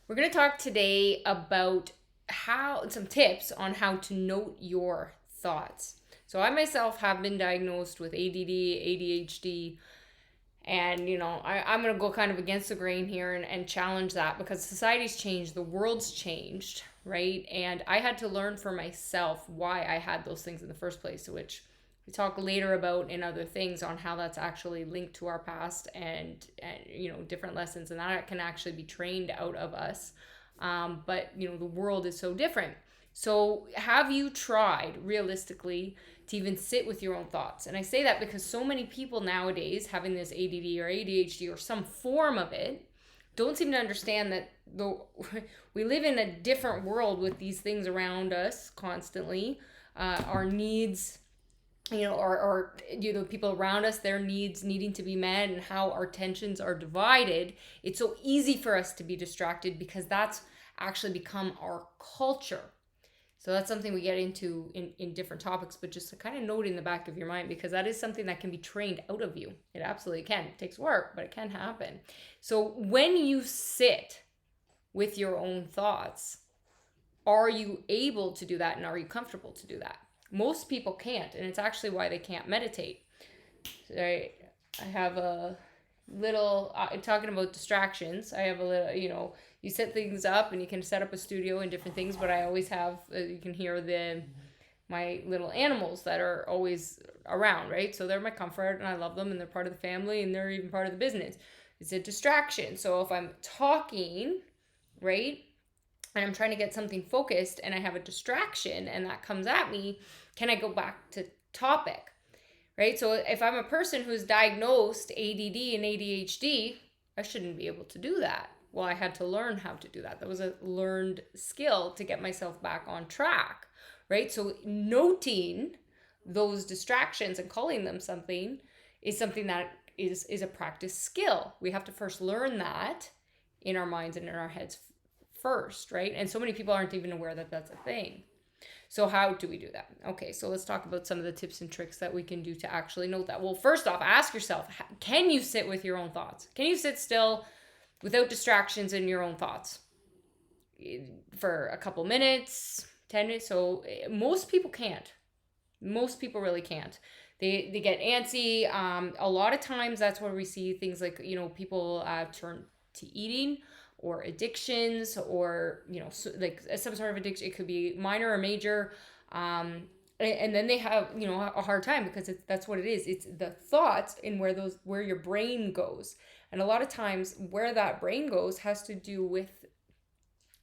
We're going to talk today about some tips on how to note your thoughts. So I myself have been diagnosed with ADD, ADHD, and I'm going to go kind of against the grain here and challenge that because society's changed, the world's changed, right? And I had to learn for myself why I had those things in the first place, which we talk later about in other things on how that's actually linked to our past and different lessons, and that can actually be trained out of us. But the world is so different. So have you tried realistically to even sit with your own thoughts? And I say that because so many people nowadays having this ADD or ADHD or some form of it don't seem to understand that we live in a different world with these things around us constantly. Our needs, or people around us, their needs needing to be met, and how our tensions are divided. It's so easy for us to be distracted because that's actually become our culture. So that's something we get into in different topics, but just to kind of note in the back of your mind, because that is something that can be trained out of you. It absolutely can. It takes work, but it can happen. So when you sit with your own thoughts, are you able to do that, and are you comfortable to do that? Most people can't, and it's actually why they can't meditate. I have a little, talking about distractions, I have a little, you set things up and you can set up a studio and different things, but I always have, you can hear my little animals that are always around, right? So they're my comfort and I love them and they're part of the family and they're even part of the business. It's a distraction. So if I'm talking, right, and I'm trying to get something focused and I have a distraction and that comes at me, can I go back to topic? Right? So if I'm a person who's diagnosed ADD and ADHD, I shouldn't be able to do that. Well, I had to learn how to do that. That was a learned skill to get myself back on track, right? So noting those distractions and calling them something is something that is a practice skill. We have to first learn that in our minds and in our heads first, right? And so many people aren't even aware that that's a thing. So how do we do that? Okay, so let's talk about some of the tips and tricks that we can do to actually note that. Well, first off, ask yourself, can you sit with your own thoughts? Can you sit still without distractions in your own thoughts for a couple minutes, 10 minutes? So most people can't. Most people really can't. They get antsy. A lot of times that's where we see things like, people turn to eating or addictions, or like some sort of addiction. It could be minor or major, and then they have a hard time because that's what it is. It's the thoughts and where your brain goes, and a lot of times where that brain goes has to do with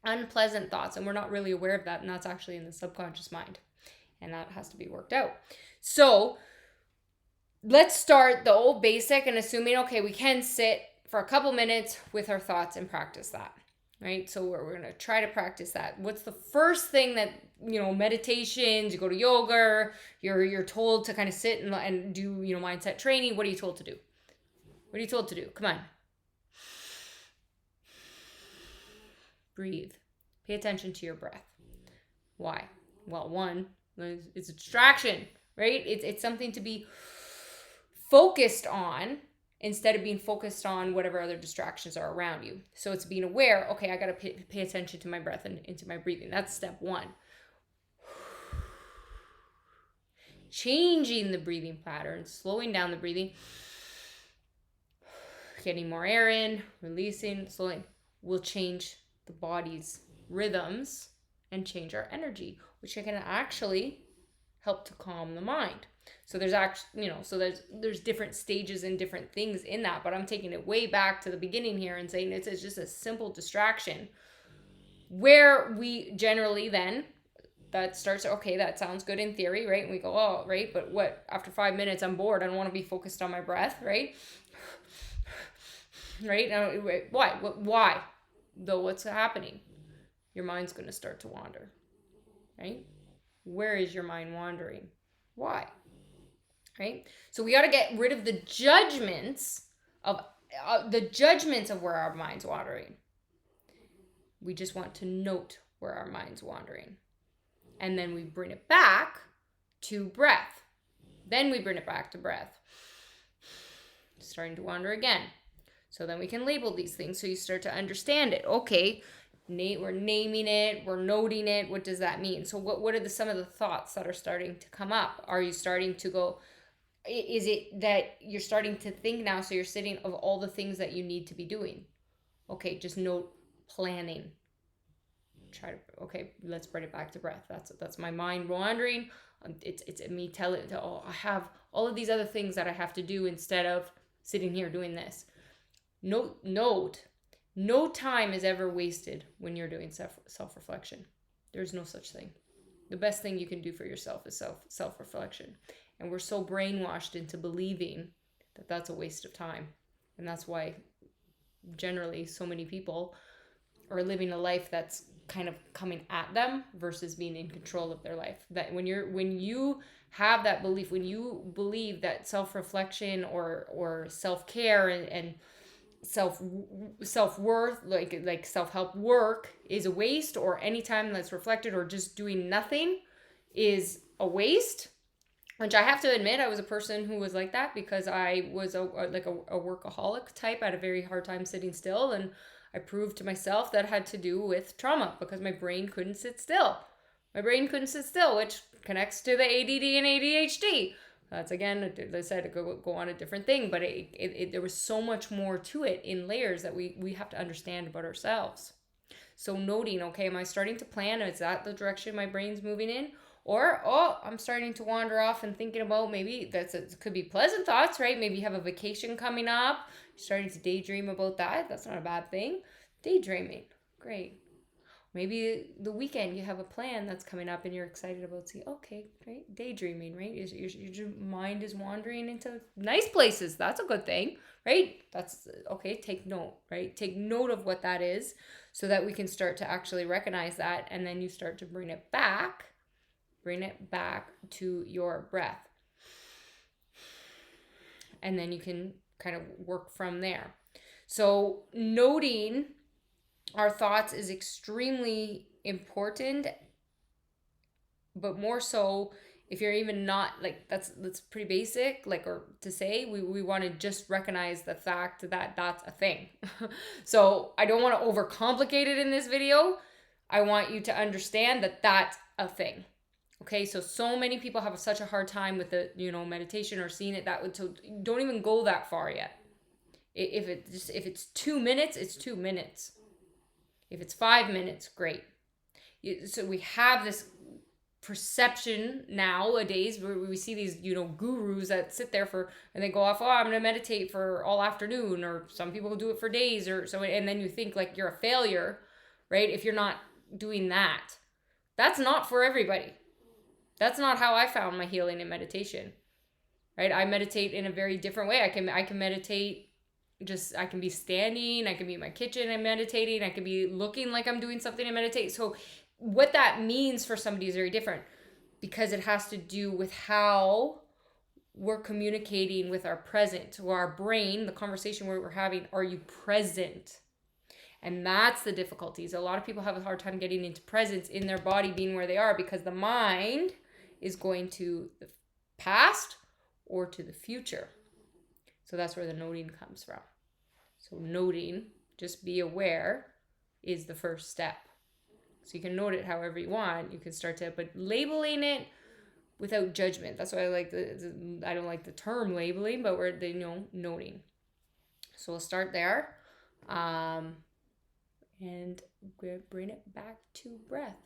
unpleasant thoughts, and we're not really aware of that, and that's actually in the subconscious mind, and that has to be worked out. So let's start the old basic and assuming, okay, we can sit for a couple minutes with our thoughts and practice that, right? So we're going to try to practice that. What's the first thing that, meditations, you go to yoga, you're told to kind of sit and do, mindset training. What are you told to do? What are you told to do? Come on. Breathe. Pay attention to your breath. Why? Well, one, it's a distraction, right? It's something to be focused on instead of being focused on whatever other distractions are around you. So it's being aware, okay, I got to pay attention to my breath and into my breathing. That's step one. Changing the breathing pattern, slowing down the breathing, getting more air in, releasing, slowing, will change the body's rhythms and change our energy, which can actually help to calm the mind. So there's actually, there's different stages and different things in that, but I'm taking it way back to the beginning here and saying it's just a simple distraction where we generally then, that starts, okay, that sounds good in theory, right? And we go, oh, right, but what, after 5 minutes, I'm bored. I don't want to be focused on my breath, right? Right? Why? Though what's happening? Your mind's going to start to wander, right? Where is your mind wandering? Why? Right? So we got to get rid of the judgments of where our mind's wandering. We just want to note where our mind's wandering. And then we bring it back to breath. Then we bring it back to breath. Starting to wander again. So then we can label these things so you start to understand it. Okay, We're naming it, we're noting it. What does that mean? So what are some of the thoughts that are starting to come up? Are you starting to go, is it that you're starting to think now, so you're sitting of all the things that you need to be doing? Okay, just note planning. Okay, let's bring it back to breath. That's my mind wandering. It's me telling, oh, I have all of these other things that I have to do instead of sitting here doing this. Note, no time is ever wasted when you're doing self-reflection. There's no such thing. The best thing you can do for yourself is self-reflection. And we're so brainwashed into believing that that's a waste of time. And that's why generally so many people are living a life that's kind of coming at them versus being in control of their life. That when you have that belief, when you believe that self-reflection or self-care and self-worth, like self-help work is a waste, or any time that's reflected or just doing nothing is a waste, which I have to admit I was a person who was like that because I was a workaholic type. I had a very hard time sitting still, and I proved to myself that it had to do with trauma because my brain couldn't sit still. Which connects to the ADD and ADHD. That's, again, as I said, go on a different thing, but there was so much more to it in layers that we have to understand about ourselves. So noting, okay, am I starting to plan? Is that the direction my brain's moving in? Or, oh, I'm starting to wander off and thinking about, maybe it could be pleasant thoughts, right? Maybe you have a vacation coming up. You're starting to daydream about that. That's not a bad thing. Daydreaming, great. Maybe the weekend you have a plan that's coming up and you're excited about. See, okay, great. Daydreaming, right? Your mind is wandering into nice places. That's a good thing, right? That's okay. Take note, right? Take note of what that is so that we can start to actually recognize that. And then you start to bring it back to your breath. And then you can kind of work from there. So noting our thoughts is extremely important, but more so if you're even not, like, that's pretty basic, like, or to say we want to just recognize the fact that that's a thing. So I don't want to overcomplicate it in this video. I want you to understand that that's a thing. Okay, so many people have such a hard time with the meditation or seeing it that would, so don't even go that far yet. If it's 2 minutes, it's 2 minutes. If it's 5 minutes, great. So we have this perception nowadays where we see these, gurus that sit there and they go off, oh, I'm going to meditate for all afternoon, or some people do it for days, or so. And then you think like you're a failure, right? If you're not doing that. That's not for everybody. That's not how I found my healing in meditation, right? I meditate in a very different way. I can meditate. I can be standing, I can be in my kitchen and meditating, I can be looking like I'm doing something and meditate. So what that means for somebody is very different, because it has to do with how we're communicating with our present, or our brain, the conversation we're having. Are you present? And that's the difficulties. A lot of people have a hard time getting into presence in their body, being where they are, because the mind is going to the past or to the future. So that's where the noting comes from. So noting, just be aware, is the first step. So you can note it however you want. You can start to, but labeling it without judgment. That's why I don't like the term labeling, but we're noting. So we'll start there, and bring it back to breath.